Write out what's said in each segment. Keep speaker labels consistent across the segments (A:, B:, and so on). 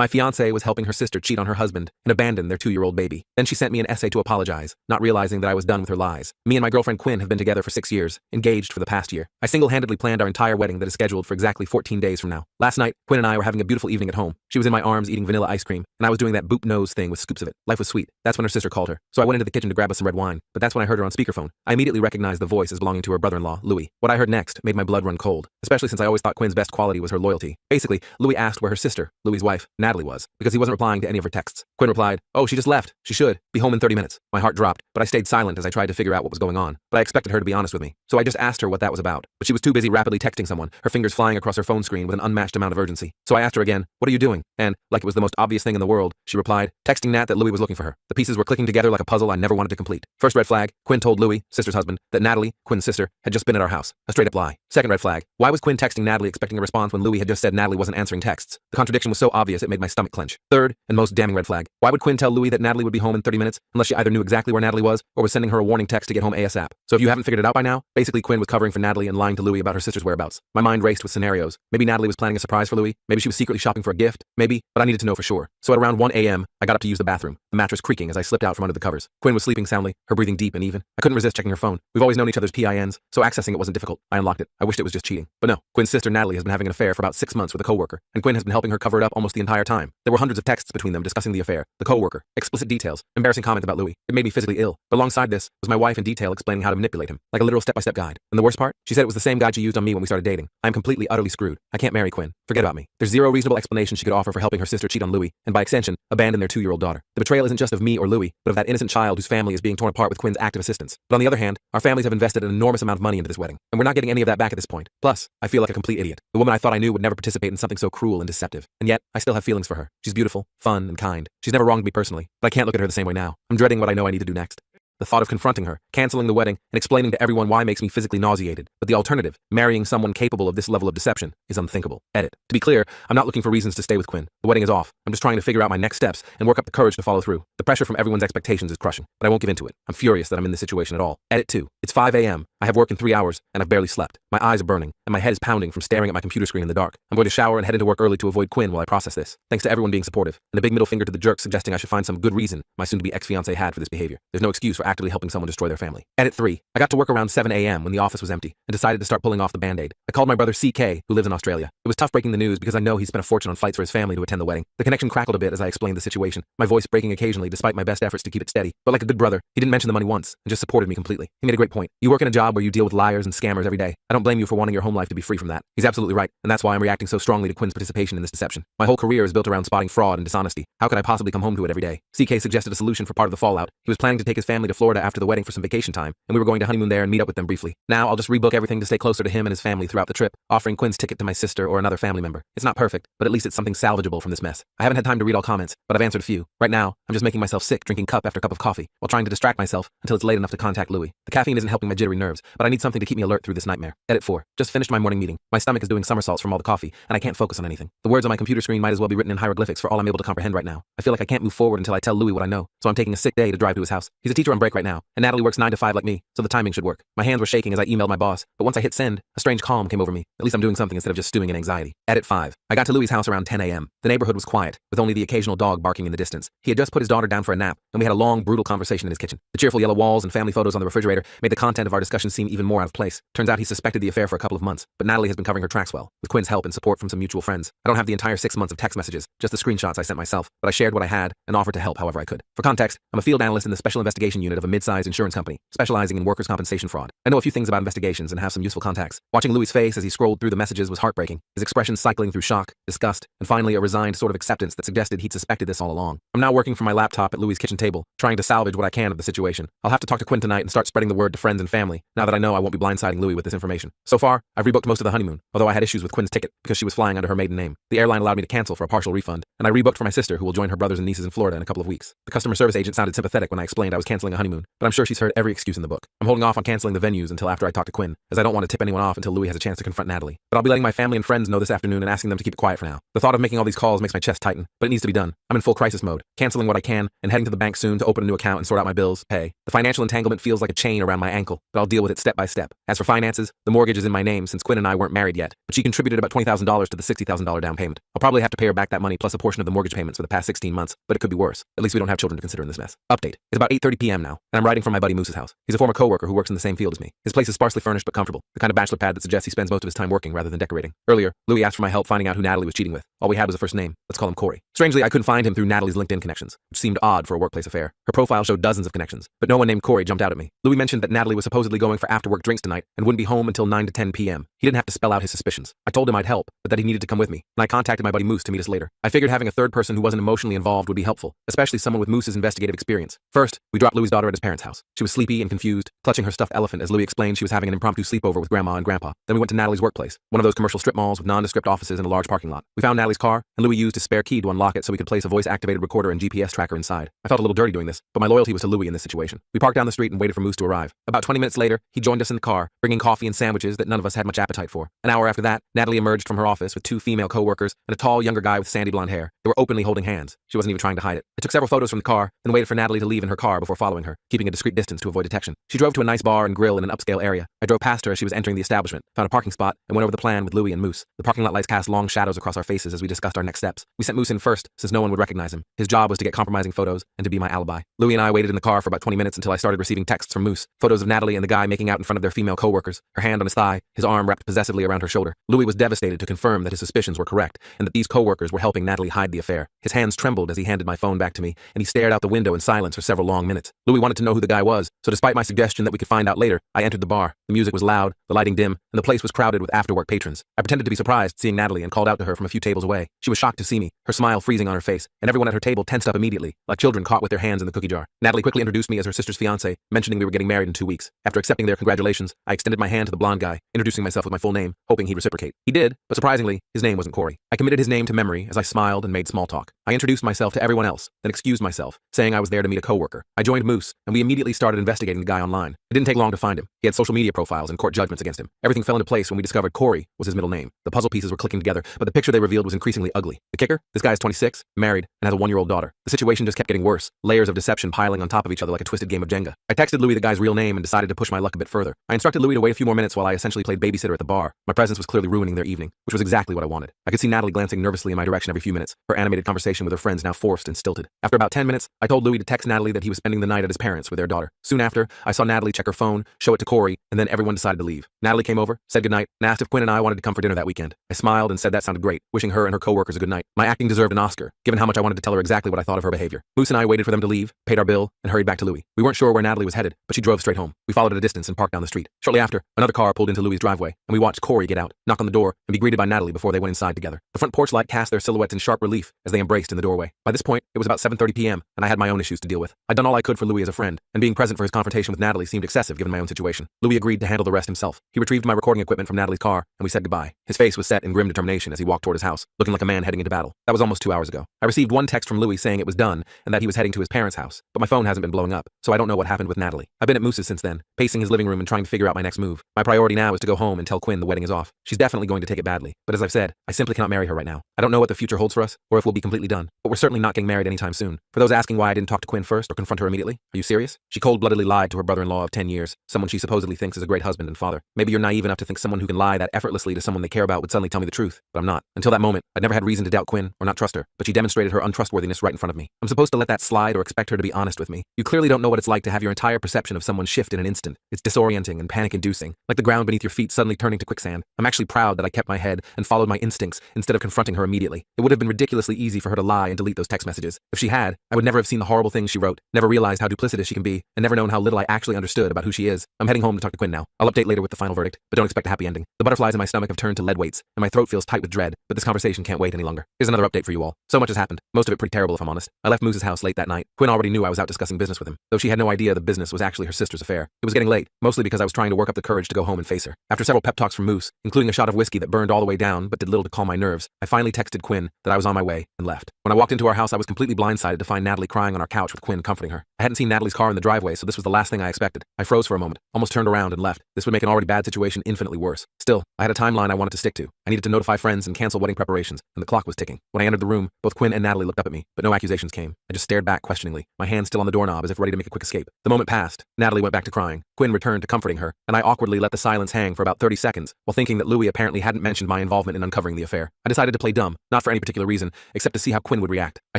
A: My fiance was helping her sister cheat on her husband and abandon their 2-year-old baby. Then she sent me an essay to apologize, not realizing that I was done with her lies. Me and my girlfriend Quinn have been together for 6 years, engaged for the past year. I single-handedly planned our entire wedding that is scheduled for exactly 14 days from now. Last night, Quinn and I were having a beautiful evening at home. She was in my arms eating vanilla ice cream, and I was doing that boop nose thing with scoops of it. Life was sweet. That's when her sister called her. So I went into the kitchen to grab us some red wine, but that's when I heard her on speakerphone. I immediately recognized the voice as belonging to her brother-in-law, Louis. What I heard next made my blood run cold, especially since I always thought Quinn's best quality was her loyalty. Basically, Louis asked where her sister, Louis's wife, Natalie, was, because he wasn't replying to any of her texts. Quinn replied, "Oh, she just left. She should be home in 30 minutes. My heart dropped, but I stayed silent as I tried to figure out what was going on. But I expected her to be honest with me, so I just asked her what that was about. But she was too busy rapidly texting someone, her fingers flying across her phone screen with an unmatched amount of urgency. So I asked her again, "What are you doing?" And, like it was the most obvious thing in the world, she replied, texting Nat that Louis was looking for her. The pieces were clicking together like a puzzle I never wanted to complete. First red flag, Quinn told Louis, sister's husband, that Natalie, Quinn's sister, had just been at our house. A straight up lie. Second red flag, why was Quinn texting Natalie expecting a response when Louis had just said Natalie wasn't answering texts? The contradiction was so obvious it made my stomach clench. Third, and most damning red flag, why would Quinn tell Louis that Natalie would be home in 30 minutes unless she either knew exactly where Natalie was or was sending her a warning text to get home ASAP? So if you haven't figured it out by now, basically Quinn was covering for Natalie and lying to Louis about her sister's whereabouts. My mind raced with scenarios. Maybe Natalie was planning a surprise for Louis. Maybe she was secretly shopping for a gift. Maybe, but I needed to know for sure. So at around 1 a.m., I got up to use the bathroom, the mattress creaking as I slipped out from under the covers. Quinn was sleeping soundly, her breathing deep and even. I couldn't resist checking her phone. We've always known each other's PINs, so accessing it wasn't difficult. I unlocked it. I wished it was just cheating. But no, Quinn's sister Natalie has been having an affair for about 6 months with a coworker, and Quinn has been helping her cover it up almost the entire time. There were hundreds of texts between them discussing the affair, the coworker, explicit details, embarrassing comments about Louis. It made me physically ill. But alongside this was my wife in detail explaining how to manipulate him, like a literal step-by-step guide. And the worst part? She said it was the same guide she used on me when we started dating. I'm completely, utterly screwed. I can't marry Quinn. Forget about me. There's zero reasonable explanation she could offer for helping her sister cheat on Louis, and by extension, abandon their 2-year-old daughter. The betrayal isn't just of me or Louis, but of that innocent child whose family is being torn apart with Quinn's active assistance. But on the other hand, our families have invested an enormous amount of money into this wedding, and we're not getting any of that back at this point. Plus, I feel like a complete idiot. The woman I thought I knew would never participate in something so cruel and deceptive. And yet, I still have feelings for her. She's beautiful, fun, and kind. She's never wronged me personally, but I can't look at her the same way now. I'm dreading what I know I need to do next. The thought of confronting her, canceling the wedding, and explaining to everyone why makes me physically nauseated. But the alternative, marrying someone capable of this level of deception, is unthinkable. Edit. To be clear, I'm not looking for reasons to stay with Quinn. The wedding is off. I'm just trying to figure out my next steps and work up the courage to follow through. The pressure from everyone's expectations is crushing, but I won't give into it. I'm furious that I'm in this situation at all. Edit 2. It's 5 a.m. I have work in 3 hours, and I've barely slept. My eyes are burning, and my head is pounding from staring at my computer screen in the dark. I'm going to shower and head into work early to avoid Quinn while I process this. Thanks to everyone being supportive, and a big middle finger to the jerk suggesting I should find some good reason my soon-to-be ex-fiancé had for this behavior. There's no excuse for actively helping someone destroy their family. Edit 3. I got to work around 7 a.m. when the office was empty, and decided to start pulling off the band-aid. I called my brother CK, who lives in Australia. It was tough breaking the news because I know he spent a fortune on flights for his family to attend the wedding. The connection crackled a bit as I explained the situation, my voice breaking occasionally despite my best efforts to keep it steady. But like a good brother, he didn't mention the money once, and just supported me completely. He made a great point. You work in a job where you deal with liars and scammers every day. I don't blame you for wanting your home life to be free from that. He's absolutely right, and that's why I'm reacting so strongly to Quinn's participation in this deception. My whole career is built around spotting fraud and dishonesty. How could I possibly come home to it every day? CK suggested a solution for part of the fallout. He was planning to take his family to Florida after the wedding for some vacation time, and we were going to honeymoon there and meet up with them briefly. Now I'll just rebook everything to stay closer to him and his family throughout the trip, offering Quinn's ticket to my sister or another family member. It's not perfect, but at least it's something salvageable from this mess. I haven't had time to read all comments, but I've answered a few. Right now, I'm just making myself sick drinking cup after cup of coffee while trying to distract myself until it's late enough to contact Louis. The caffeine isn't helping my jittery nerves, but I need something to keep me alert through this nightmare. Edit 4. Just finished my morning meeting. My stomach is doing somersaults from all the coffee, and I can't focus on anything. The words on my computer screen might as well be written in hieroglyphics for all I'm able to comprehend right now. I feel like I can't move forward until I tell Louis what I know, so I'm taking a sick day to drive to his house. He's a teacher on break right now, and Natalie works 9 to 5 like me, so the timing should work. My hands were shaking as I emailed my boss, but once I hit send, a strange calm came over me. At least I'm doing something instead of just stewing in anxiety. Edit 5. I got to Louis' house around 10 a.m. The neighborhood was quiet, with only the occasional dog barking in the distance. He had just put his daughter down for a nap, and we had a long, brutal conversation in his kitchen. The cheerful yellow walls and family photos on the refrigerator made the content of our discussion seem even more out of place. Turns out he suspected the affair for a couple of months, but Natalie has been covering her tracks well, with Quinn's help and support from some mutual friends. I don't have the entire 6 months of text messages, just the screenshots I sent myself, but I shared what I had and offered to help however I could. For context, I'm a field analyst in the special investigation unit of a mid-sized insurance company, specializing in workers' compensation fraud. I know a few things about investigations and have some useful contacts. Watching Louis' face as he scrolled through the messages was heartbreaking, his expression cycling through shock, disgust, and finally a resigned sort of acceptance that suggested he'd suspected this all along. I'm now working from my laptop at Louis' kitchen table, trying to salvage what I can of the situation. I'll have to talk to Quinn tonight and start spreading the word to friends and family, now that I know I won't be blindsiding Louis with this information. So far, I've rebooked most of the honeymoon, although I had issues with Quinn's ticket because she was flying under her maiden name. The airline allowed me to cancel for a partial refund, and I rebooked for my sister who will join her brothers and nieces in Florida in a couple of weeks. The customer service agent sounded sympathetic when I explained I was canceling a honeymoon, but I'm sure she's heard every excuse in the book. I'm holding off on canceling the venues until after I talk to Quinn, as I don't want to tip anyone off until Louis has a chance to confront Natalie. But I'll be letting my family and friends know this afternoon and asking them to keep it quiet for now. The thought of making all these calls makes my chest tighten, but it needs to be done. I'm in full crisis mode, canceling what I can and heading to the bank soon to open a new account and sort out my bills, pay. The financial entanglement feels like a chain around my ankle, but I'll deal with it step by step. As for finances, the mortgage is in my name since Quinn and I weren't married yet, but she contributed about $20,000 to the $60,000 down payment. I'll probably have to pay her back that money plus a portion of the mortgage payments for the past 16 months, but it could be worse. At least we don't have children to consider in this mess. Update. It's about 8:30 p.m. now, and I'm riding from my buddy Moose's house. He's a former coworker who works in the same field as me. His place is sparsely furnished but comfortable, the kind of bachelor pad that suggests he spends most of his time working rather than decorating. Earlier, Louis asked for my help finding out who Natalie was cheating with. All we had was a first name. Let's call him Corey. Strangely, I couldn't find him through Natalie's LinkedIn connections, which seemed odd for a workplace affair. Her profile showed dozens of connections, but no one named Corey jumped out at me. Louis mentioned that Natalie was supposedly going for after-work drinks tonight and wouldn't be home until 9 to 10 p.m. He didn't have to spell out his suspicions. I told him I'd help, but that he needed to come with me, and I contacted my buddy Moose to meet us later. I figured having a third person who wasn't emotionally involved would be helpful, especially someone with Moose's investigative experience. First, we dropped Louis' daughter at his parents' house. She was sleepy and confused, clutching her stuffed elephant as Louis explained she was having an impromptu sleepover with Grandma and Grandpa. Then we went to Natalie's workplace, one of those commercial strip malls with nondescript offices and a large parking lot. We found Natalie's car, and Louis used his spare key to unlock it so we could place a voice-activated recorder and GPS tracker inside. I felt a little dirty doing this, but my loyalty was to Louis in this situation. We parked down the street and waited for Moose to arrive. About 20 minutes later, he joined us in the car, bringing coffee and sandwiches that none of us had much appetite for. An hour after that, Natalie emerged from her office with 2 female coworkers and a tall, younger guy with sandy blonde hair. They were openly holding hands. She wasn't even trying to hide it. I took several photos from the car, then waited for Natalie to leave in her car before following her, keeping a discreet distance to avoid detection. She drove to a nice bar and grill in an upscale area. I drove past her as she was entering the establishment, found a parking spot, and went over the plan with Louis and Moose. The parking lot lights cast long shadows across our faces as we discussed our next steps. We sent Moose in first, since no one would recognize him. His job was to get compromising photos and to be my alibi. Louis and I waited in the car for about 20 minutes until I started receiving texts from Moose. Photos of Natalie and the guy making out in front of their female coworkers, her hand on his thigh, his arm wrapped possessively around her shoulder. Louis was devastated to confirm that his suspicions were correct and that these coworkers were helping Natalie hide the affair. His hands trembled as he handed my phone back to me, and he stared out the window in silence for several long minutes. Louis wanted to know who the guy was, so despite my suggestion that we could find out later, I entered the bar. The music was loud, the lighting dim, and the place was crowded with after-work patrons. I pretended to be surprised seeing Natalie and called out to her from a few tables away. She was shocked to see me, her smile freezing on her face, and everyone at her table tensed up immediately, like children caught with their hands in the cookie jar. Natalie quickly introduced me as her sister's fiance, mentioning we were getting married in 2 weeks. After accepting their congratulations, I extended my hand to the blonde guy, introducing myself with my full name, hoping he'd reciprocate. He did, but surprisingly, his name wasn't Corey. I committed his name to memory as I smiled and made small talk. I introduced myself to everyone else, then excused myself, saying I was there to meet a coworker. I joined Moose, and we immediately started investigating the guy online. It didn't take long to find him. He had social media profiles and court judgments against him. Everything fell into place when we discovered Corey was his middle name. The puzzle pieces were clicking together, but the picture they revealed was increasingly ugly. The kicker? This guy is 26, married, and has a 1-year-old daughter. The situation just kept getting worse, layers of deception piling on top of each other like a twisted game of Jenga. I texted Louis the guy's real name and decided to push my luck a bit further. I instructed Louis to wait a few more minutes while I essentially played babysitter at the bar. My presence was clearly ruining their evening, which was exactly what I wanted. I could see Natalie glancing nervously in my direction every few minutes, her animated conversation with her friends now forced and stilted. After about 10 minutes, I told Louis to text Natalie that he was spending the night at his parents with their daughter. Soon after, I saw Natalie check her phone, show it to Corey, and then everyone decided to leave. Natalie came over, said goodnight, and asked if Quinn and I wanted to come for dinner that weekend. I smiled and said that sounded great, wishing her and her coworkers a good night. My acting deserved an Oscar, given how much I wanted to tell her exactly what I thought of her behavior. Moose and I waited for them to leave, paid our bill, and hurried back to Louis. We weren't sure where Natalie was headed, but she drove straight home. We followed at a distance and parked down the street. Shortly after, another car pulled into Louis' driveway, and we watched Corey get out, knock on the door, and be greeted by Natalie before they went inside together. The front porch light cast their silhouettes in sharp relief as they embraced in the doorway. By this point, it was about 7:30 p.m., and I had my own issues to deal with. I'd done all I could for Louis as a friend, and being present for his confrontation with Natalie seemed excessive given my own situation. Louis agreed to handle the rest himself. He retrieved my recording equipment from Natalie's car, and we said goodbye. His face was set in grim determination as he walked toward his house, looking like a man heading into battle. That was almost 2 hours ago. I received one text from Louis saying it was done, and that he was heading to his parents' house, but my phone hasn't been blowing up, so I don't know what happened with Natalie. I've been at Moose's since then, pacing his living room and trying to figure out my next move. My priority now is to go home and tell Quinn the wedding is off. She's definitely going to take it badly, but as I've said, I simply cannot marry her right now. I don't know what the future holds for us, or if we'll be completely done, but we're certainly not getting married anytime soon. For those asking why I didn't talk to Quinn first or confront her immediately, are you serious? She cold-bloodedly lied to her brother-in-law of 10 years, someone she supposedly thinks is a great husband and father. Maybe you're naive enough to think someone who can lie that effortlessly to someone they care about would suddenly tell me the truth, but I'm not. Until that moment, I'd never had reason to doubt Quinn or not trust her, but she demonstrated her untrustworthiness right in front of me. I'm supposed to let that slide or expect her to be honest with me? You clearly don't know what it's like to have your entire perception of someone shift in an instant. It's disorienting and panic-inducing, like the ground beneath your feet suddenly turning to quicksand. I'm actually proud that I kept my head and followed my instincts instead of confronting her immediately. It would have been ridiculously easy for her to lie and delete those text messages. If she had, I would never have seen the horrible things she wrote, never realized how duplicitous she can be, and never known how little I actually understood about who she is. I'm heading home to talk to Quinn now. I'll update later with the final verdict, but don't expect a happy ending. The butterflies in my stomach have turned to lead weights, and my throat feels tight with dread, but this conversation can't wait any longer. Here's another update for you all. So much has happened, most of it pretty terrible if I'm honest. I left Moose's house late that night. Quinn already knew I was out discussing business with him, though she had no idea the business was actually her sister's affair. It was getting late, mostly because I was trying to work up the courage to go home and face her. After several pep talks from Moose, including a shot of whiskey that burned all the way down but did little to calm my nerves, I finally texted Quinn that I was on my way and left. When I walked walked into our house, I was completely blindsided to find Natalie crying on our couch with Quinn comforting her. I hadn't seen Natalie's car in the driveway, so this was the last thing I expected. I froze for a moment, almost turned around and left. This would make an already bad situation infinitely worse. Still, I had a timeline I wanted to stick to. I needed to notify friends and cancel wedding preparations, and the clock was ticking. When I entered the room, both Quinn and Natalie looked up at me, but no accusations came. I just stared back questioningly, my hand still on the doorknob as if ready to make a quick escape. The moment passed. Natalie went back to crying. Quinn returned to comforting her, and I awkwardly let the silence hang for about 30 seconds, while thinking that Louis apparently hadn't mentioned my involvement in uncovering the affair. I decided to play dumb, not for any particular reason, except to see how Quinn would react. I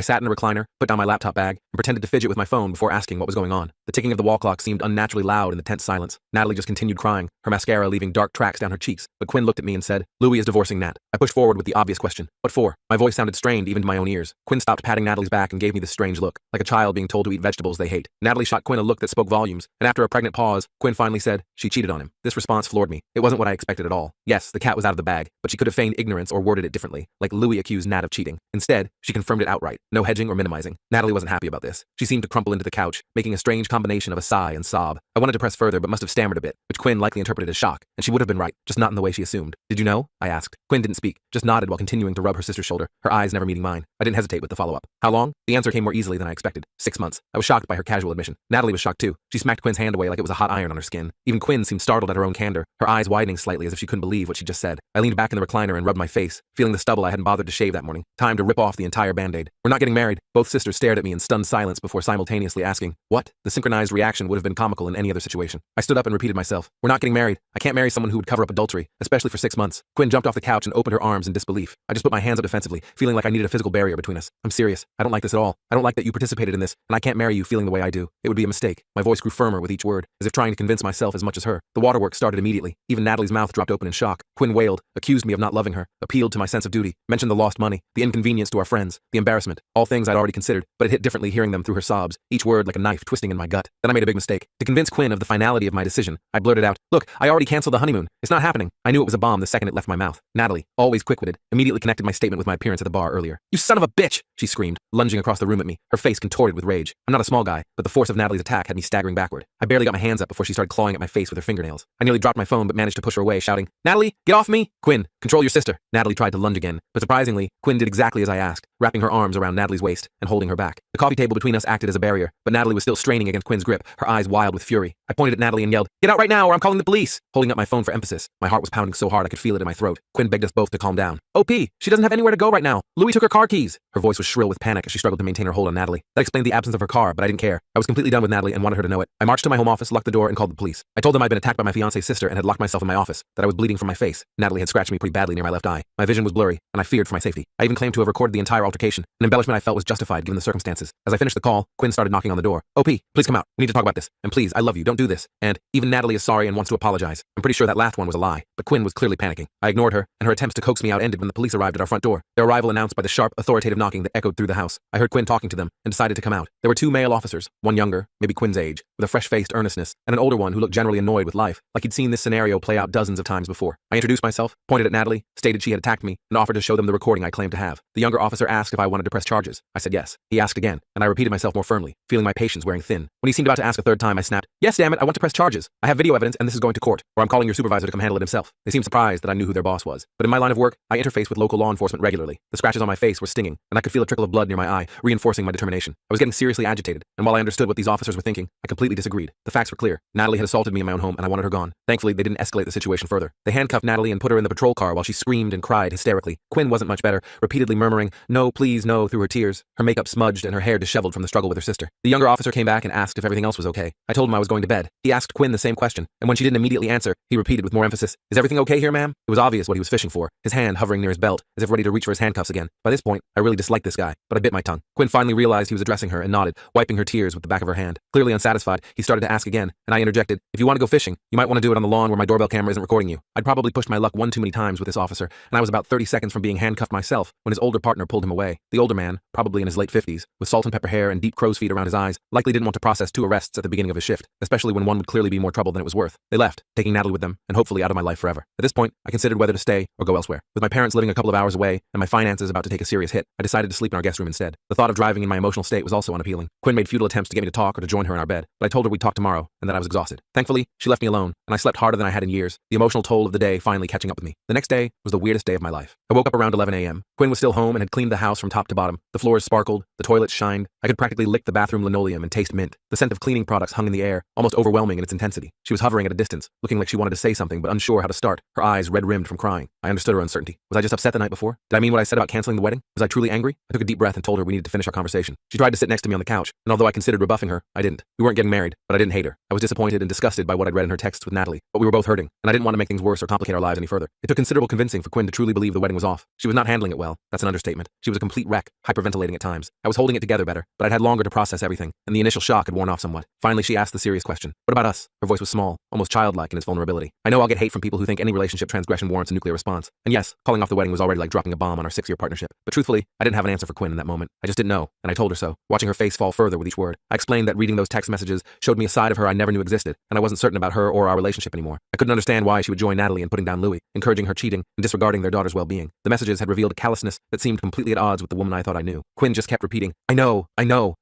A: sat in a recliner, put down my laptop bag, and pretended to fidget with my phone before asking what was going on. The ticking of the wall clock seemed unnaturally loud in the tense silence. Natalie just continued crying, her mascara leaving dark tracks down her cheeks, but Quinn looked at me and said, "Louis is divorcing Nat." I pushed forward with the obvious question, "What for?" My voice sounded strained even to my own ears. Quinn stopped patting Natalie's back and gave me this strange look, like a child being told to eat vegetables they hate. Natalie shot Quinn a look that spoke volumes, and after a pregnant pause, Quinn finally said, "She cheated on him." This response floored me. It wasn't what I expected at all. Yes, the cat was out of the bag, but she could have feigned ignorance or worded it differently, like Louis accused Nat of cheating. Instead, she confirmed it outright, no hedging or minimizing. Natalie wasn't happy about this. She seemed to crumple into the couch, making a strange combination of a sigh and sob. I wanted to press further, but must have stammered a bit, which Quinn likely interpreted as shock, and she would have been right, just not in the way she assumed. "Did you know?" I asked. Quinn didn't speak, just nodded while continuing to rub her sister's shoulder, her eyes never meeting mine. I didn't hesitate with the follow-up. "How long?" The answer came more easily than I expected. 6 months. I was shocked by her casual admission. Natalie was shocked too. She smacked Quinn's hand away like it was a hot iron on her skin. Even Quinn seemed startled at her own candor, her eyes widening slightly as if she couldn't believe what she just said. I leaned back in the recliner and rubbed my face, feeling the stubble I hadn't bothered to shave that morning. Time to rip off the entire band-aid. "We're not getting married." Both sisters stared at me in stunned silence before simultaneously asking, "What?" The synchronized reaction would have been comical in any other situation. I stood up and repeated myself, "We're not getting married. I can't marry someone who would cover up adultery, especially for 6 months." Quinn jumped off the couch and opened her arms in disbelief. I just put my hands up defensively, feeling like I needed a physical barrier between us. "I'm serious. I don't like this at all. I don't like that you participated in this, and I can't marry you feeling the way I do. It would be a mistake." My voice grew firmer with each word, as if trying to convince myself as much as her. The waterworks started immediately. Even Natalie's mouth dropped open in shock. Quinn wailed, accused me of not loving her, appealed to my sense of duty, mentioned the lost money, the inconvenience to our friends, the embarrassment, all things I'd already considered, but it hit differently hearing them through her sobs, each word like a knife twisting in my gut. Then I made a big mistake. To convince Quinn of the finality of my decision, I blurted out, "Look, I already canceled the honeymoon. It's not happening." I knew it was a bomb the second it left my mouth. Natalie, always quick-witted, immediately connected my statement with my appearance at the bar earlier. "You son of a bitch!" she screamed, lunging across the room at me, her face contorted with rage. I'm not a small guy, but the force of Natalie's attack had me staggering backward. I barely got my hands up before she started clawing at my face with her fingernails. I nearly dropped my phone but managed to push her away, shouting, "Natalie, get off me!" "Quinn, control your sister." Natalie tried to lunge again, but surprisingly, Quinn did exactly as I asked, wrapping her arms around Natalie's waist and holding her back. The coffee table between us acted as a barrier, but Natalie was still straining against Quinn's grip, her eyes wild with fury. I pointed at Natalie and yelled, "Get out right now or I'm calling the police!" holding up my phone for emphasis. My heart was pounding so hard I could feel it in my throat. Quinn begged us both to calm down. "OP, she doesn't have anywhere to go right now. Louis took her car keys." Her voice was shrill with panic as she struggled to maintain her hold on Natalie. That explained the absence of her car, but I didn't care. I was completely done with Natalie and wanted her to know it. I marched to my home office, locked the door, and called the police. I told them I'd been attacked by my fiance's sister and had locked myself in my office, that I was bleeding from my face. Natalie had scratched me pretty badly near my left eye. My vision was blurry, and I feared for my safety. I even claimed to have recorded the entire altercation, an embellishment I felt was justified given the circumstances. As I finished the call, Quinn started knocking on the door. "OP, please come out. We need to talk about this. And please, I love you. Don't do this." And even Natalie is sorry and wants to apologize. I'm pretty sure that last one was a lie, but Quinn was clearly panicking. I ignored her, and her attempts to coax me out ended when the police arrived at our front door. Their arrival announced by the sharp, authoritative knocking that echoed through the house. I heard Quinn talking to them and decided to come out. There were 2 male officers, one younger, maybe Quinn's age, with a fresh-faced earnestness, and an older one who looked generally annoyed with life, like he'd seen this scenario play out dozens of times before. I introduced myself, pointed at Natalie, stated she had attacked me, and offered to show them the recording I claimed to have. The younger officer asked if I wanted to press charges. I said yes. He asked again, and I repeated myself more firmly, feeling my patience wearing thin. When he seemed about to ask a third time, I snapped, "Yes, damn it, I want to press charges. I have video evidence and this is going to court, or I'm calling your supervisor to come handle it himself." They seemed surprised that I knew who their boss was. But in my line of work, I interfaced with local law enforcement regularly. The scratches on my face were stinging, and I could feel a trickle of blood near my eye, reinforcing my determination. I was getting seriously agitated, and while I understood what these officers were thinking, I completely disagreed. The facts were clear. Natalie had assaulted me in my own home, and I wanted her gone. Thankfully, they didn't escalate the situation further. They handcuffed Natalie and put her in the patrol car while she screamed and cried hysterically. Quinn wasn't much better, repeatedly murmuring, "No, please, no," through her tears, her makeup smudged and her hair disheveled from the struggle with her sister. The younger officer came back and asked if everything else was okay. I told him I was going to bed. He asked Quinn the same question, and when she didn't immediately answer, he repeated with more emphasis, "Is everything okay here, ma'am?" It was obvious what he was fishing for, his hand hovering near his belt, as if ready to reach for his handcuffs again. By this point, I really disliked this guy, but I bit my tongue. Quinn finally realized he was addressing her and nodded, wiping her tears with the back of her hand. Clearly unsatisfied, he started to ask again, and I interjected, "If you want to go fishing, you might want to do it on the lawn where my doorbell camera isn't recording you." I'd probably pushed my luck one too many times with this officer, and I was about 30 seconds from being handcuffed myself when his older partner pulled him away. The older man, probably in his late 50s, with salt and pepper hair and deep crow's feet around his eyes, likely didn't want to process 2 arrests at the beginning of his shift, especially when one would clearly be more trouble than it was worth. They left, taking Natalie with them, and hopefully out of my life forever. At this point, I considered whether to stay or go elsewhere. With my parents living a couple of hours away and my finances about to take a serious hit, I decided to sleep in our guest room instead. The thought of driving in my emotional state was also unappealing. Quinn made futile attempts to get me to talk or to join her in our bed, but I told her we'd talk tomorrow and that I was exhausted. Thankfully, she left me alone, and I slept harder than I had in years, the emotional toll of the day finally catching up with me. The next day was the weirdest day of my life. I woke up around 11 a.m. Quinn was still home and had cleaned the house from top to bottom. The floors sparkled, the toilets shined. I could practically lick the bathroom linoleum and taste mint. The scent of cleaning products hung in the air, almost overwhelming in its intensity. She was hovering at a distance, looking like she wanted to say something but unsure how to start, her eyes red-rimmed from crying. I understood her uncertainty. Was I just upset the night before? Did I mean what I said about canceling the wedding? Was I truly angry? I took a deep breath and told her we needed to finish our conversation. She tried to sit next to me on the couch, and although I considered rebuffing her, I didn't. We weren't getting married, but I didn't hate her. I was disappointed and disgusted by what I'd read in her texts with Natalie, but we were both hurting, and I didn't want to make things worse or complicate our lives any further. It took considerable convincing for Quinn to truly believe the wedding was off. She was not handling it well. That's an understatement. She was a complete wreck, hyperventilating at times. I was holding it together better, but I'd had longer to process everything, and the initial shock had worn off somewhat. Finally, she asked the serious question. What about us? Her voice was small, almost childlike in its vulnerability. I know I'll get hate from people who think any relationship transgression warrants a nuclear response. And yes, calling off the wedding was already like dropping a bomb on our 6-year partnership. But truthfully, I didn't have an answer for Quinn in that moment. I just didn't know, and I told her so, watching her face fall further with each word. I explained that reading those text messages showed me a side of her I never knew existed, and I wasn't certain about her or our relationship anymore. I couldn't understand why she would join Natalie in putting down Louis, encouraging her cheating, and disregarding their daughter's well-being. The messages had revealed a callousness that seemed completely at odds with the woman I thought I knew. Quinn just kept repeating, I know,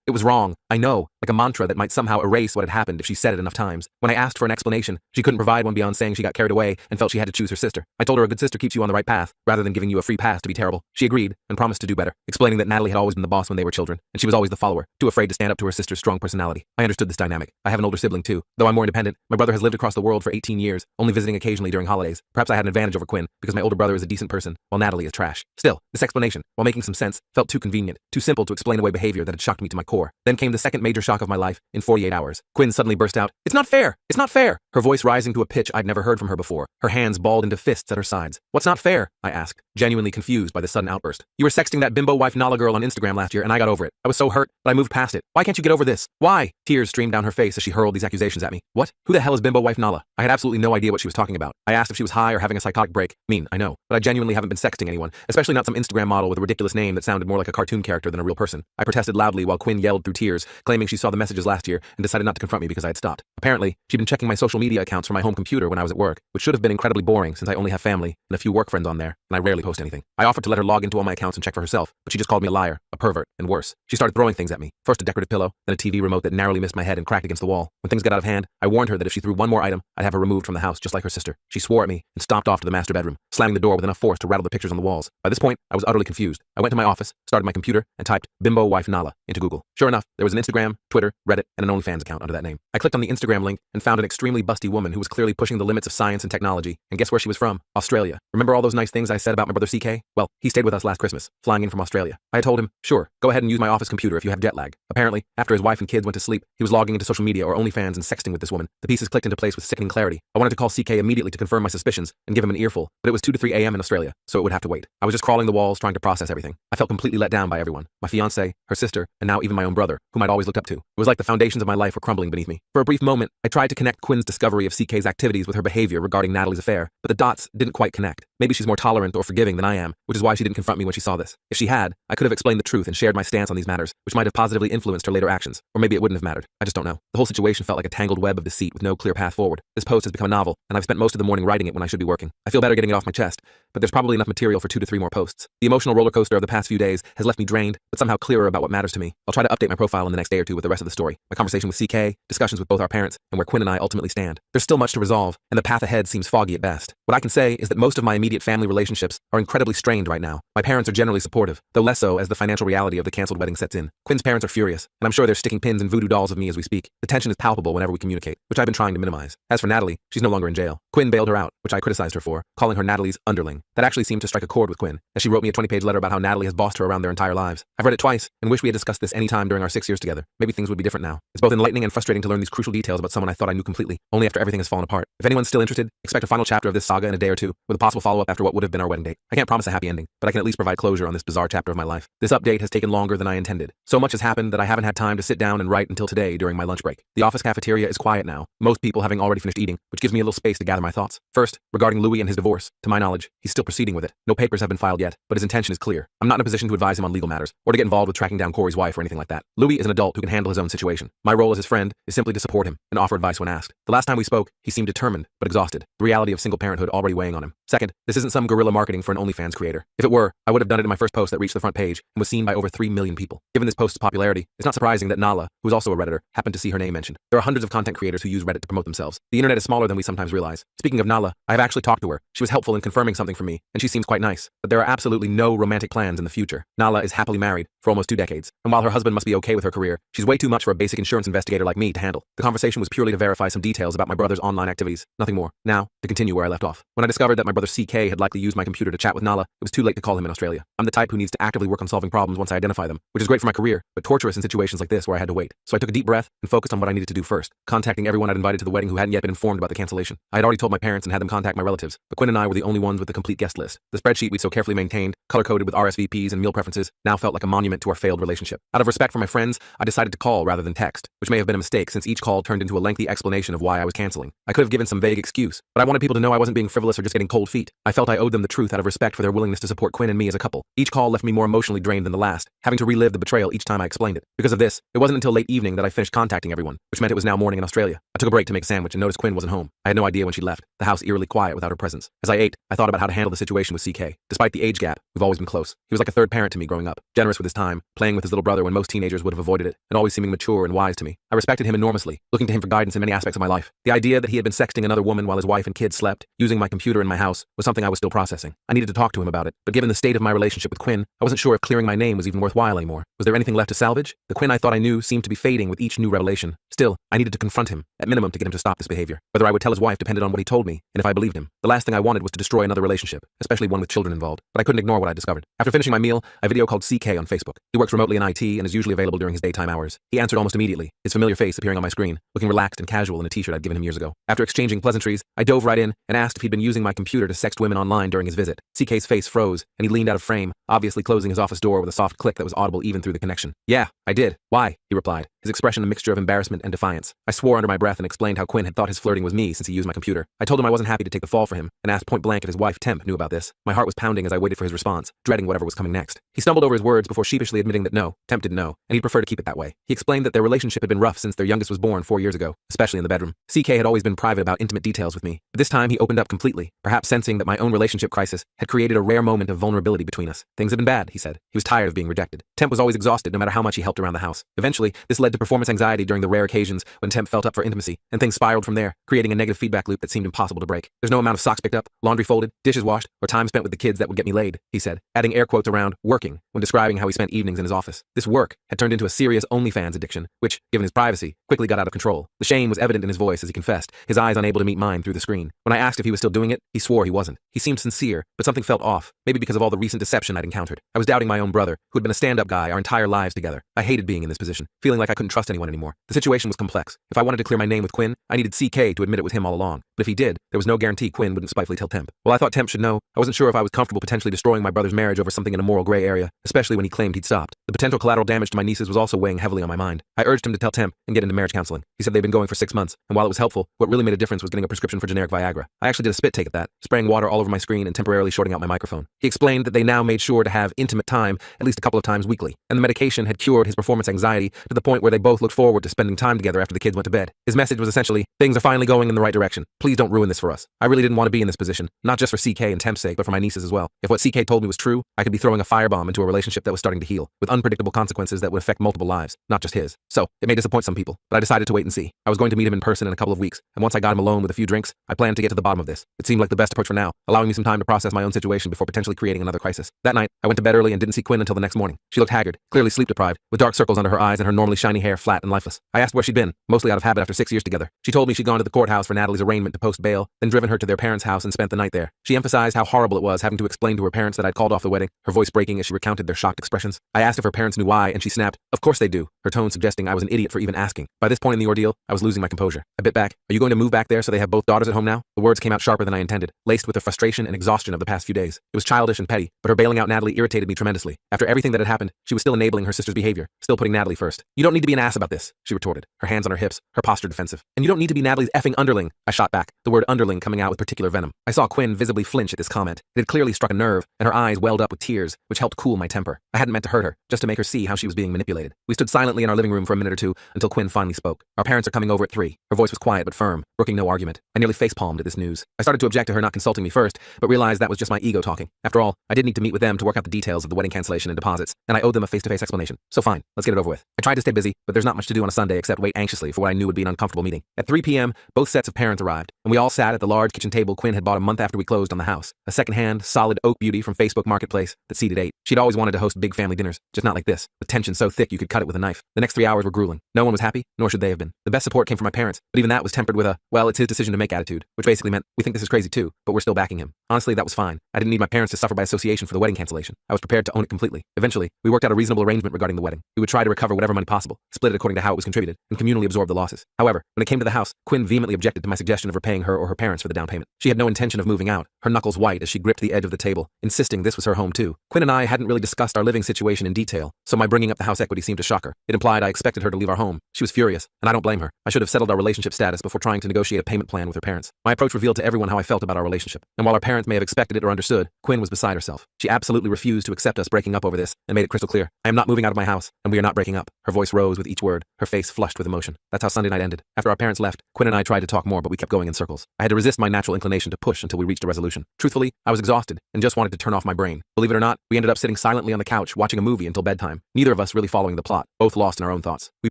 A: it was wrong, I know, like a mantra that might somehow erase what had happened if she said it enough times. When I asked for an explanation, she couldn't provide one beyond saying she got carried away and felt she had to choose her sister. I told her a good sister keeps you on the right path, rather than giving you a free pass to be terrible. She agreed, and promised to do better, explaining that Natalie had always been the boss when they were children, and she was always the follower, too afraid to stand up to her sister's strong personality. I understood this dynamic. I have an older sibling too. Though I'm more independent, my brother has lived across the world for 18 years, only visiting occasionally during holidays. Perhaps I had an advantage over Quinn, because my older brother is a decent person, while Natalie is trash. Still, this explanation, while making some sense, felt too convenient, too simple to explain away behavior that had shocked me to my core. Then came the second major shock of my life in 48 hours. Quinn suddenly burst out, It's not fair! It's not fair! Her voice rising to a pitch I'd never heard from her before, her hands balled into fists at her sides. What's not fair? I asked, genuinely confused by the sudden outburst. You were sexting that bimbo wife Nala girl on Instagram last year and I got over it. I was so hurt, but I moved past it. Why can't you get over this? Why? Tears streamed down her face as she hurled these accusations at me. What? Who the hell is bimbo wife Nala? I had absolutely no idea what she was talking about. I asked if she was high or having a psychotic break. I know, but I genuinely haven't been sexting anyone, especially not some Instagram model with a ridiculous name that sounded more like a cartoon character than a real person. I protested loudly while Quinn yelled through tears, claiming she saw the messages last year and decided not to confront me because I had stopped. Apparently, she'd been checking my social media accounts from my home computer when I was at work, which should have been incredibly boring since I only have family and a few work friends on there, and I rarely post anything. I offered to let her log into all my accounts and check for herself, but she just called me a liar, a pervert, and worse. She started throwing things at me. First a decorative pillow, then a TV remote that narrowly missed my head and cracked against the wall. When things got out of hand, I warned her that if she threw one more item, I'd have her removed from the house just like her sister. She swore at me and stomped off to the master bedroom, slamming the door with enough force to rattle the pictures on the walls. By this point, I was utterly confused. I went to my office, started my computer, and typed bimbo wife Nala into Google. Sure enough, there was an Instagram, Twitter, Reddit, and an OnlyFans account under that name. I clicked on the Instagram link and found an extremely busty woman who was clearly pushing the limits of science and technology. And guess where she was from? Australia. Remember all those nice things I said about my brother CK? Well, he stayed with us last Christmas, flying in from Australia. I had told him, sure, go ahead and use my office computer if you have jet lag. Apparently, after his wife and kids went to sleep, he was logging into social media or OnlyFans and sexting with this woman. The pieces clicked into place with sickening clarity. I wanted to call CK immediately to confirm my suspicions and give him an earful, but it was 2 to 3 a.m. in Australia, so it would have to wait. I was just crawling the walls trying to process everything. I felt completely let down by everyone. My fiance, her sister, and now even my own brother, whom I'd always looked up to. It was like the foundations of my life were crumbling beneath me. For a brief moment, I tried to connect Quinn's discovery of CK's activities with her behavior regarding Natalie's affair, but the dots didn't quite connect. Maybe she's more tolerant or forgiving than I am, which is why she didn't confront me when she saw this. If she had, I could have explained the truth and shared my stance on these matters, which might have positively influenced her later actions. Or maybe it wouldn't have mattered. I just don't know. The whole situation felt like a tangled web of deceit with no clear path forward. This post has become a novel, and I've spent most of the morning writing it when I should be working. I feel better getting it off my chest, but there's probably enough material for 2 to 3 more posts. The emotional roller coaster of the past few days has left me drained, but somehow clearer about what matters to me. I'll try to update my profile in the next day or two with the rest of the story. My conversation with CK, discussions with both our parents, and where Quinn and I ultimately stand. There's still much to resolve, and the path ahead seems foggy at best. What I can say is that most of my immediate family relationships are incredibly strained right now. My parents are generally supportive, though less so as the financial reality of the canceled wedding sets in. Quinn's parents are furious, and I'm sure they're sticking pins and voodoo dolls of me as we speak. The tension is palpable whenever we communicate, which I've been trying to minimize. As for Natalie, she's no longer in jail. Quinn bailed her out, which I criticized her for, calling her Natalie's underling. That actually seemed to strike a chord with Quinn, as she wrote me a 20-page letter about how Natalie has bossed her around their entire lives. I've read it twice, and wish we had discussed this any time during our 6 years together. Maybe things would be different now. It's both enlightening and frustrating to learn these crucial details about someone I thought I knew completely, only after everything has fallen apart. If anyone's still interested, expect a final chapter of this saga in a day or two, with a possible follow-up after what would have been our wedding date. I can't promise a happy ending, but I can at least provide closure on this bizarre chapter of my life. This update has taken longer than I intended. So much has happened that I haven't had time to sit down and write until today during my lunch break. The office cafeteria is quiet now, most people having already finished eating, which gives me a little space to gather my thoughts. First, regarding Louis and his divorce. To my knowledge, he's still proceeding with it. No papers have been filed yet, but his intention is clear. I'm not in a position to advise him on legal matters, or to get involved with tracking down Corey's wife or anything like that. Louis is an adult who can handle his own situation. My role as his friend is simply to support him and offer advice when asked. The last time we spoke, he seemed determined, but exhausted, the reality of single parenthood already weighing on him. Second, This isn't some guerrilla marketing for an OnlyFans creator. If it were, I would have done it in my first post that reached the front page and was seen by over 3 million people. Given this post's popularity, it's not surprising that Nala, who is also a Redditor, happened to see her name mentioned. There are hundreds of content creators who use Reddit to promote themselves. The internet is smaller than we sometimes realize. Speaking of Nala, I have actually talked to her. She was helpful in confirming something for me, and she seems quite nice. But there are absolutely no romantic plans in the future. Nala is happily married for almost 2 decades, and while her husband must be okay with her career, she's way too much for a basic insurance investigator like me to handle. The conversation was purely to verify some details about my brother's online activities, nothing more. Now, to continue where I left off. When I discovered that my brother CK had likely used my computer to chat with Nala, it was too late to call him in Australia. I'm the type who needs to actively work on solving problems once I identify them, which is great for my career, but torturous in situations like this where I had to wait. So I took a deep breath and focused on what I needed to do first, contacting everyone I'd invited to the wedding who hadn't yet been informed about the cancellation. I had already told my parents and had them contact my relatives, but Quinn and I were the only ones with the complete guest list. The spreadsheet we'd so carefully maintained, color-coded with RSVPs and meal preferences, now felt like a monument to our failed relationship. Out of respect for my friends, I decided to call rather than text, which may have been a mistake since each call turned into a lengthy explanation of why I was canceling. I could have given some vague excuse, but I wanted people to know I wasn't being frivolous or just getting cold feet. I felt I owed them the truth out of respect for their willingness to support Quinn and me as a couple. Each call left me more emotionally drained than the last, having to relive the betrayal each time I explained it. Because of this, it wasn't until late evening that I finished contacting everyone, which meant it was now morning in Australia. I took a break to make a sandwich and noticed Quinn wasn't home. I had no idea when she left, the house eerily quiet without her presence. As I ate, I thought about how to handle the situation with CK. Despite the age gap, we've always been close. He was like a third parent to me growing up, generous with his time, playing with his little brother when most teenagers would have avoided it, and always seeming mature and wise to me. I respected him enormously, looking to him for guidance in many aspects of my life. The idea that he had been sexting another woman while his wife and kids slept, using my computer in my house, was something I was still processing. I needed to talk to him about it, but given the state of my relationship with Quinn, I wasn't sure if clearing my name was even worthwhile anymore. Was there anything left to salvage? The Quinn I thought I knew seemed to be fading with each new revelation. Still, I needed to confront him, at minimum to get him to stop this behavior. Whether I would tell his wife depended on what he told me, and if I believed him. The last thing I wanted was to destroy another relationship, especially one with children involved. But I couldn't ignore what I discovered. After finishing my meal, I video called CK on Facebook. He works remotely in IT and is usually available during his daytime hours. He answered almost immediately, his familiar face appearing on my screen, looking relaxed and casual in a t-shirt I'd given him years ago. After exchanging pleasantries, I dove right in and asked if he'd been using my computer to sext women online during his visit. CK's face froze, and he leaned out of frame, obviously closing his office door with a soft click that was audible even through the connection. "Yeah, I did. Why?" he replied, his expression a mixture of embarrassment and defiance. I swore under my breath and explained how Quinn had thought his flirting was me since he used my computer. I told him I wasn't happy to take the fall for him, and asked point blank if his wife Temp knew about this. My heart was pounding as I waited for his response, dreading whatever was coming next. He stumbled over his words before sheepishly admitting that no, Temp didn't know, and he'd prefer to keep it that way. He explained that their relationship had been rough since their youngest was born 4 years ago, especially in the bedroom. CK had always been private about intimate details with me, but this time he opened up completely, perhaps sensing that my own relationship crisis had created a rare moment of vulnerability between us. Things had been bad, he said. He was tired of being rejected. Temp was always exhausted no matter how much he helped around the house. Eventually, this led to performance anxiety during the rare occasions when Temp felt up for intimacy, and things spiraled from there, creating a negative feedback loop that seemed impossible to break. "There's no amount of socks picked up, laundry folded, dishes washed, or time spent with the kids that would get me laid," he said, adding air quotes around working when describing how he spent evenings in his office. This work had turned into a serious OnlyFans addiction, which, given his privacy, quickly got out of control. The shame was evident in his voice as he confessed, his eyes unable to meet mine through the screen. When I asked if he was still doing it, he swore he wasn't. He seemed sincere, but something felt off, maybe because of all the recent deception I'd encountered. I was doubting my own brother, who had been a stand-up guy our entire lives together. I hated being in this position, feeling like I couldn't trust anyone anymore. The situation was complex. If I wanted to clear my name with Quinn, I needed CK to admit it was him all along. But if he did, there was no guarantee Quinn wouldn't spitefully tell Temp. Well, I thought Temp should know. I wasn't sure if I was comfortable potentially destroying my brother's marriage over something in a moral gray area, especially when he claimed he'd stopped. The potential collateral damage to my nieces was also weighing heavily on my mind. I urged him to tell Temp and get into marriage counseling. He said they'd been going for 6 months, and while it was helpful, what really made a difference was getting a prescription for generic Viagra. I actually did a spit take at that, spraying water all over my screen and temporarily shorting out my microphone. He explained that they now made sure to have intimate time at least a couple of times weekly, and the medication had cured his performance anxiety to the point where they both looked forward to spending time together after the kids went to bed. His message was essentially, things are finally going in the right direction. Please don't ruin this for us. I really didn't want to be in this position, not just for CK and Temp's sake, but for my nieces as well. If what CK told me was true, I could be throwing a firebomb into a relationship that was starting to heal, with unpredictable consequences that would affect multiple lives, not just his. So, it may disappoint some people, but I decided to wait and see. I was going to meet him in person in a couple of weeks, and once I got him alone with a few drinks, I planned to get to the bottom of this. It seemed like the best approach for now, allowing me some time to process my own situation before potentially creating another crisis. That night, I went to bed early and didn't see Quinn until the next morning. She looked haggard, clearly sleep-deprived, with dark circles under her eyes and her normally shiny hair flat and lifeless. I asked where she'd been, mostly out of habit after 6 years together. She told me she'd gone to the courthouse for Natalie's arraignment to post bail, then driven her to their parents' house and spent the night there. She emphasized how horrible it was having to explain to her parents that I'd called off the wedding, her voice breaking as she recounted their shocked expressions. I asked if her parents knew why, and she snapped, "Of course they do," her tone suggesting I was an idiot for even asking. By this point in the ordeal, I was losing my composure. I bit back. "Are you going to move back there so they have both daughters at home now?" The words came out sharper than I intended, laced with the frustration and exhaustion of the past few days. It was childish and petty, but her bailing out Natalie irritated me tremendously. After everything that had happened, she was still enabling her sister's behavior, still putting Natalie first. "You don't need to be an ass about this," she retorted, her hands on her hips, her posture defensive. "And you don't need to be Natalie's effing underling," I shot back, the word underling coming out with particular venom. I saw Quinn visibly flinch at this comment. It had clearly struck a nerve, and her eyes welled up with tears, which helped cool my temper. I hadn't meant to hurt her, just to make her see how she was being manipulated. We stood silently in our living room for a minute or two until Quinn finally spoke. "Our parents are coming over at 3. Her voice was quiet but firm, brooking no argument. I nearly facepalmed at this news. I started to object to her not consulting me me first, but realized that was just my ego talking. After all, I did need to meet with them to work out the details of the wedding cancellation and deposits, and I owed them a face-to-face explanation. So fine, let's get it over with. I tried to stay busy, but there's not much to do on a Sunday except wait anxiously for what I knew would be an uncomfortable meeting. At 3 p.m., both sets of parents arrived, and we all sat at the large kitchen table Quinn had bought a month after we closed on the house. A second-hand, solid oak beauty from Facebook Marketplace that seated 8. She'd always wanted to host big family dinners, just not like this, with tension so thick you could cut it with a knife. The next 3 hours were grueling. No one was happy, nor should they have been. The best support came from my parents, but even that was tempered with a, well, it's his decision to make attitude, which basically meant, we think this is crazy too, but we're still backing him. Honestly, that was fine. I didn't need my parents to suffer by association for the wedding cancellation. I was prepared to own it completely. Eventually, we worked out a reasonable arrangement regarding the wedding. We would try to recover whatever money possible, split it according to how it was contributed, and communally absorb the losses. However, when it came to the house, Quinn vehemently objected to my suggestion of repaying her or her parents for the down payment. She had no intention of moving out, her knuckles white as she gripped the edge of the table, insisting this was her home too. Quinn and I hadn't really discussed our living situation in detail, so my bringing up the house equity seemed to shock her. It implied I expected her to leave our home. She was furious, and I don't blame her. I should have settled our relationship status before trying to negotiate a payment plan with her parents. My approach revealed to everyone how I felt about our relationship, and while our parents may have expected it or understood, Quinn was beside herself. She absolutely refused to accept us breaking up over this and made it crystal clear. I am not moving out of my house, and we are not breaking up. Her voice rose with each word, her face flushed with emotion. That's how Sunday night ended. After our parents left, Quinn and I tried to talk more, but we kept going in circles. I had to resist my natural inclination to push until we reached a resolution. Truthfully, I was exhausted and just wanted to turn off my brain. Believe it or not, we ended up sitting silently on the couch watching a movie until bedtime, neither of us really following the plot, both lost in our own thoughts. We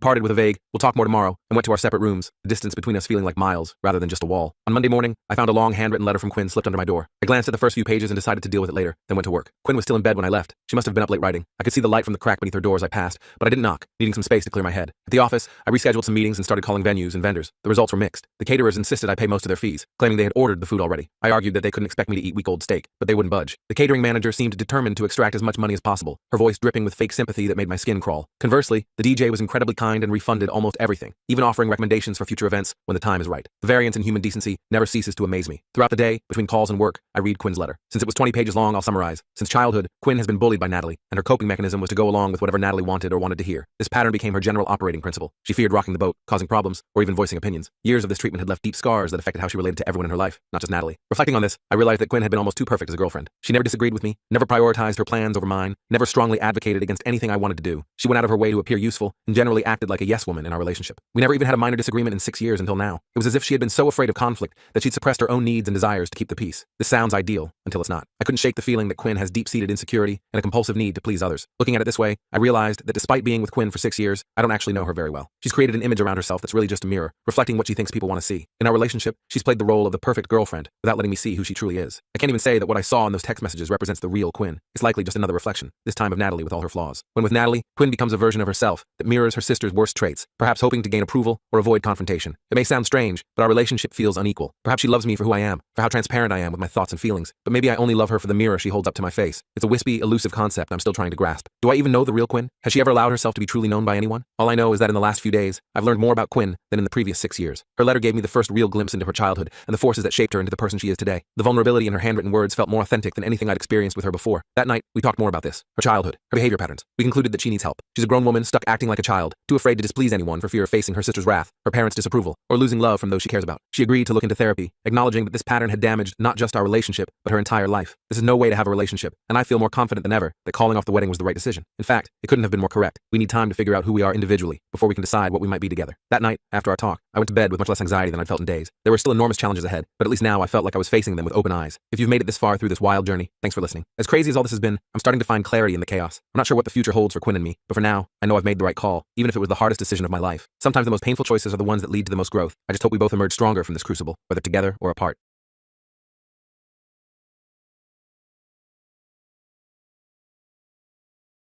A: parted with a vague, we'll talk more tomorrow, and went to our separate rooms, the distance between us feeling like miles rather than just a wall. On Monday morning, I found a long handwritten letter from Quinn slipped under my door. I glanced at the first few pages and decided to deal with it later, then went to work. Quinn was still in bed when I left. She must have been up late writing. I could see the light from the crack beneath her door as I passed, but I didn't knock, needing some space to clear my head. At the office, I rescheduled some meetings and started calling venues and vendors. The results were mixed. The caterers insisted I pay most of their fees, claiming they had ordered the food already. I argued that they couldn't expect me to eat week-old steak, but they wouldn't budge. The catering manager seemed determined to extract as much money as possible, her voice dripping with fake sympathy that made my skin crawl. Conversely, the DJ was incredibly kind and refunded almost everything, even offering recommendations for future events when the time is right. The variance in human decency never ceases to amaze me. Throughout the day, between calls and work, I read Quinn's letter. Since it was 20 pages long, I'll summarize. Since childhood, Quinn has been bullied by Natalie, and her coping mechanism was to go along with whatever Natalie wanted or wanted to hear. This pattern became her general operating principle. She feared rocking the boat, causing problems, or even voicing opinions. Years of this treatment had left deep scars that affected how she related to everyone in her life, not just Natalie. Reflecting on this, I realized that Quinn had been almost too perfect as a girlfriend. She never disagreed with me, never prioritized her plans over mine, never strongly advocated against anything I wanted to do. She went out of her way to appear useful, and generally acted like a yes woman in our relationship. We never even had a minor disagreement in 6 years until now. It was as if she had been so afraid of conflict that she'd suppressed her own needs and desires to keep the peace. This sounds ideal, until it's not. I couldn't shake the feeling that Quinn has deep-seated insecurity and a compulsive need to please others. Looking at it this way, I realized that despite being with Quinn for 6 years, I don't actually know her very well. She's created an image around herself that's really just a mirror, reflecting what she thinks people want to see. In our relationship, she's played the role of the perfect girlfriend without letting me see who she truly is. I can't even say that what I saw in those text messages represents the real Quinn. It's likely just another reflection, this time of Natalie with all her flaws. When with Natalie, Quinn becomes a version of herself that mirrors her sister's worst traits, perhaps hoping to gain approval or avoid confrontation. It may sound strange, but our relationship feels unequal. Perhaps she loves me for who I am, for how transparent I am with my thoughts and feelings, but maybe I only love her for the mirror she holds up to my face. It's a wispy, elusive concept I'm still trying to grasp. Do I even know the real Quinn? Has she ever allowed herself to be truly known by anyone? All I know is that in the last few days, I've learned more about Quinn than in the previous 6 years. Her letter gave me the first real glimpse into her childhood and the forces that shaped her into the person she is today. The vulnerability in her handwritten words felt more authentic than anything I'd experienced with her before. That night, we talked more about this, her childhood, her behavior patterns. We concluded that she needs help. She's a grown woman stuck acting like a child, too afraid to displease anyone for fear of facing her sister's wrath, her parents' disapproval, or losing love from those she cares about. She agreed to look into therapy, acknowledging that this pattern had damaged not just our relationship, but her entire life. This is no way to have a relationship, and I feel more confident than ever that calling off the wedding was the right decision. In fact, it couldn't have been more correct. We need time to figure out who we are individually before we can decide what we might be together. That night, after our talk, I went to bed with much less anxiety than I'd felt in days. There were still enormous challenges ahead, but at least now I felt like I was facing them with open eyes. If you've made it this far through this wild journey, thanks for listening. As crazy as all this has been, I'm starting to find clarity in the chaos. I'm not sure what the future holds for Quinn and me, but for now, I know I've made the right call, even if it was the hardest decision of my life. Sometimes the most painful choices are the ones that lead to the most growth. I just hope we both emerge stronger from this crucible, whether together or apart.